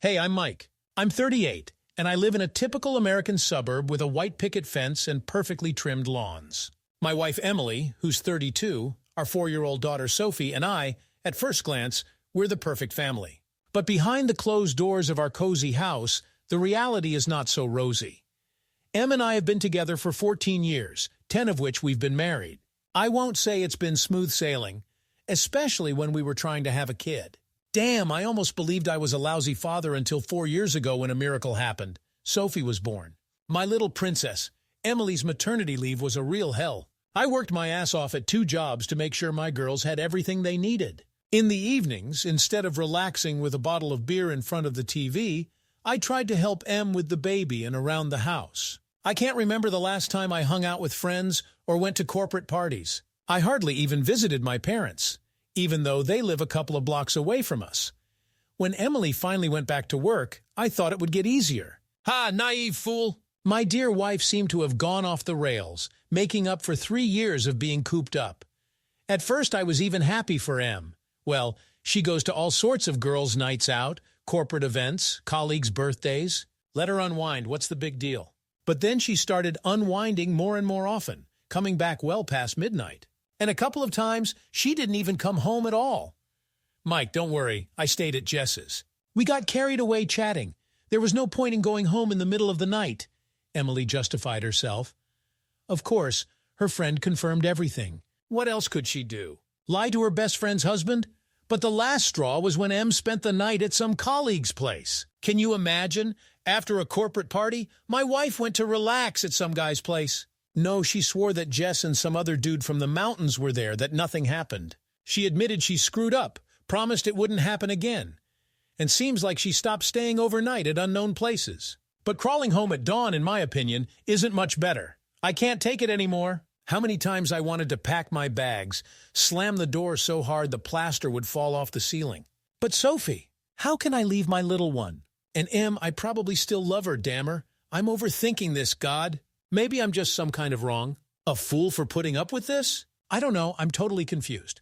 Hey, I'm Mike. I'm 38, and I live in a typical American suburb with a white picket fence and perfectly trimmed lawns. My wife Emily, who's 32, our 4-year-old daughter Sophie, and I, at first glance, we're the perfect family. But behind the closed doors of our cozy house, the reality is not so rosy. Em and I have been together for 14 years, 10 of which we've been married. I won't say it's been smooth sailing, especially when we were trying to have a kid. Damn, I almost believed I was a lousy father until 4 years ago when a miracle happened. Sophie was born. My little princess. Emily's maternity leave was a real hell. I worked my ass off at 2 jobs to make sure my girls had everything they needed. In the evenings, instead of relaxing with a bottle of beer in front of the TV, I tried to help Em with the baby and around the house. I can't remember the last time I hung out with friends or went to corporate parties. I hardly even visited my parents, even though they live a couple of blocks away from us. When Emily finally went back to work, I thought it would get easier. Ha, naive fool! My dear wife seemed to have gone off the rails, making up for 3 years of being cooped up. At first I was even happy for Em. Well, she goes to all sorts of girls' nights out, corporate events, colleagues' birthdays. Let her unwind, what's the big deal? But then she started unwinding more and more often, coming back well past midnight. And a couple of times, she didn't even come home at all. Mike, don't worry, I stayed at Jess's. We got carried away chatting. There was no point in going home in the middle of the night, Emily justified herself. Of course, her friend confirmed everything. What else could she do? Lie to her best friend's husband? But the last straw was when Em spent the night at some colleague's place. Can you imagine? After a corporate party, my wife went to relax at some guy's place. No, she swore that Jess and some other dude from the mountains were there, that nothing happened. She admitted she screwed up, promised it wouldn't happen again. And seems like she stopped staying overnight at unknown places. But crawling home at dawn, in my opinion, isn't much better. I can't take it anymore. How many times I wanted to pack my bags, slam the door so hard the plaster would fall off the ceiling. But Sophie, how can I leave my little one? And Em, I probably still love her, damn her. I'm overthinking this, God. Maybe I'm just some kind of wrong. A fool for putting up with this? I don't know, I'm totally confused.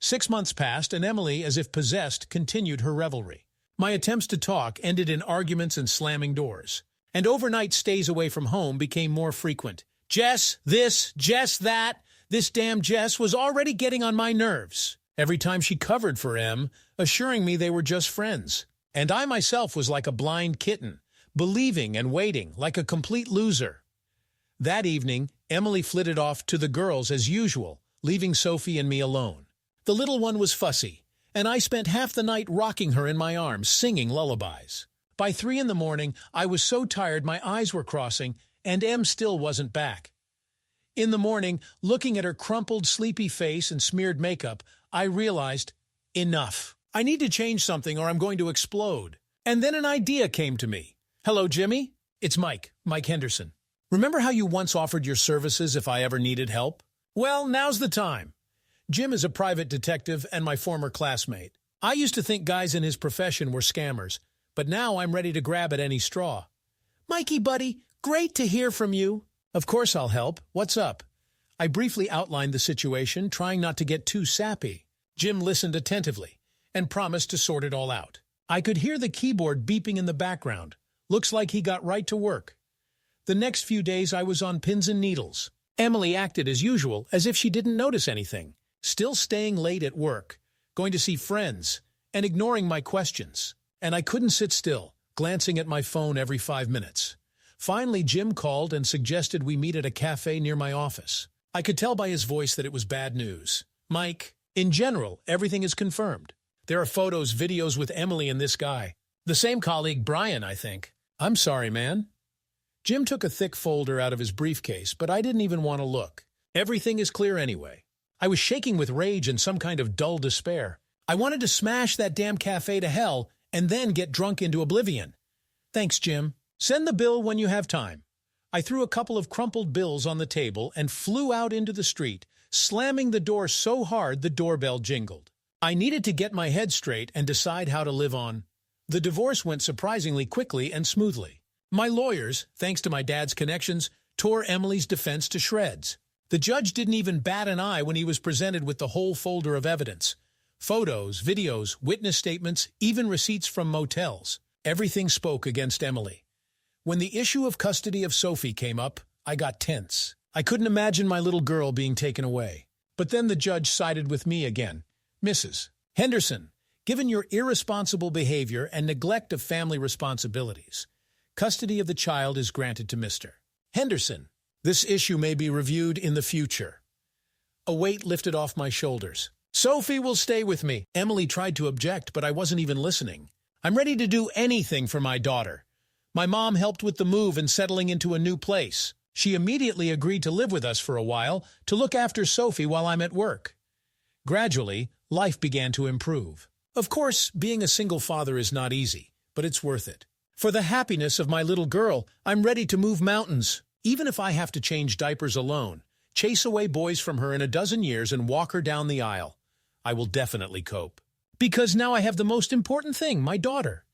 6 months passed, and Emily, as if possessed, continued her revelry. My attempts to talk ended in arguments and slamming doors. And overnight stays away from home became more frequent. Jess this, Jess that. This damn Jess was already getting on my nerves. Every time she covered for Em, assuring me they were just friends. And I myself was like a blind kitten, believing and waiting, like a complete loser. That evening, Emily flitted off to the girls as usual, leaving Sophie and me alone. The little one was fussy, and I spent half the night rocking her in my arms, singing lullabies. By 3 in the morning, I was so tired my eyes were crossing, and Em still wasn't back. In the morning, looking at her crumpled, sleepy face and smeared makeup, I realized, enough. I need to change something or I'm going to explode. And then an idea came to me. Hello, Jimmy? It's Mike Henderson. Remember how you once offered your services if I ever needed help? Well, now's the time. Jim is a private detective and my former classmate. I used to think guys in his profession were scammers, but now I'm ready to grab at any straw. Mikey, buddy, great to hear from you. Of course I'll help. What's up? I briefly outlined the situation, trying not to get too sappy. Jim listened attentively and promised to sort it all out. I could hear the keyboard beeping in the background. Looks like he got right to work. The next few days I was on pins and needles. Emily acted as usual, as if she didn't notice anything, still staying late at work, going to see friends, and ignoring my questions. And I couldn't sit still, glancing at my phone every 5 minutes. Finally, Jim called and suggested we meet at a cafe near my office. I could tell by his voice that it was bad news. Mike, in general, everything is confirmed. There are photos, videos with Emily and this guy. The same colleague, Brian, I think. I'm sorry, man. Jim took a thick folder out of his briefcase, but I didn't even want to look. Everything is clear anyway. I was shaking with rage and some kind of dull despair. I wanted to smash that damn cafe to hell and then get drunk into oblivion. Thanks, Jim. Send the bill when you have time. I threw a couple of crumpled bills on the table and flew out into the street, slamming the door so hard the doorbell jingled. I needed to get my head straight and decide how to live on. The divorce went surprisingly quickly and smoothly. My lawyers, thanks to my dad's connections, tore Emily's defense to shreds. The judge didn't even bat an eye when he was presented with the whole folder of evidence. Photos, videos, witness statements, even receipts from motels. Everything spoke against Emily. When the issue of custody of Sophie came up, I got tense. I couldn't imagine my little girl being taken away. But then the judge sided with me again. Mrs. Henderson, given your irresponsible behavior and neglect of family responsibilities, custody of the child is granted to Mr. Henderson. This issue may be reviewed in the future. A weight lifted off my shoulders. Sophie will stay with me. Emily tried to object, but I wasn't even listening. I'm ready to do anything for my daughter. My mom helped with the move and settling into a new place. She immediately agreed to live with us for a while to look after Sophie while I'm at work. Gradually, life began to improve. Of course, being a single father is not easy, but it's worth it. For the happiness of my little girl, I'm ready to move mountains, even if I have to change diapers alone, chase away boys from her in a dozen years and walk her down the aisle. I will definitely cope. Because now I have the most important thing, my daughter.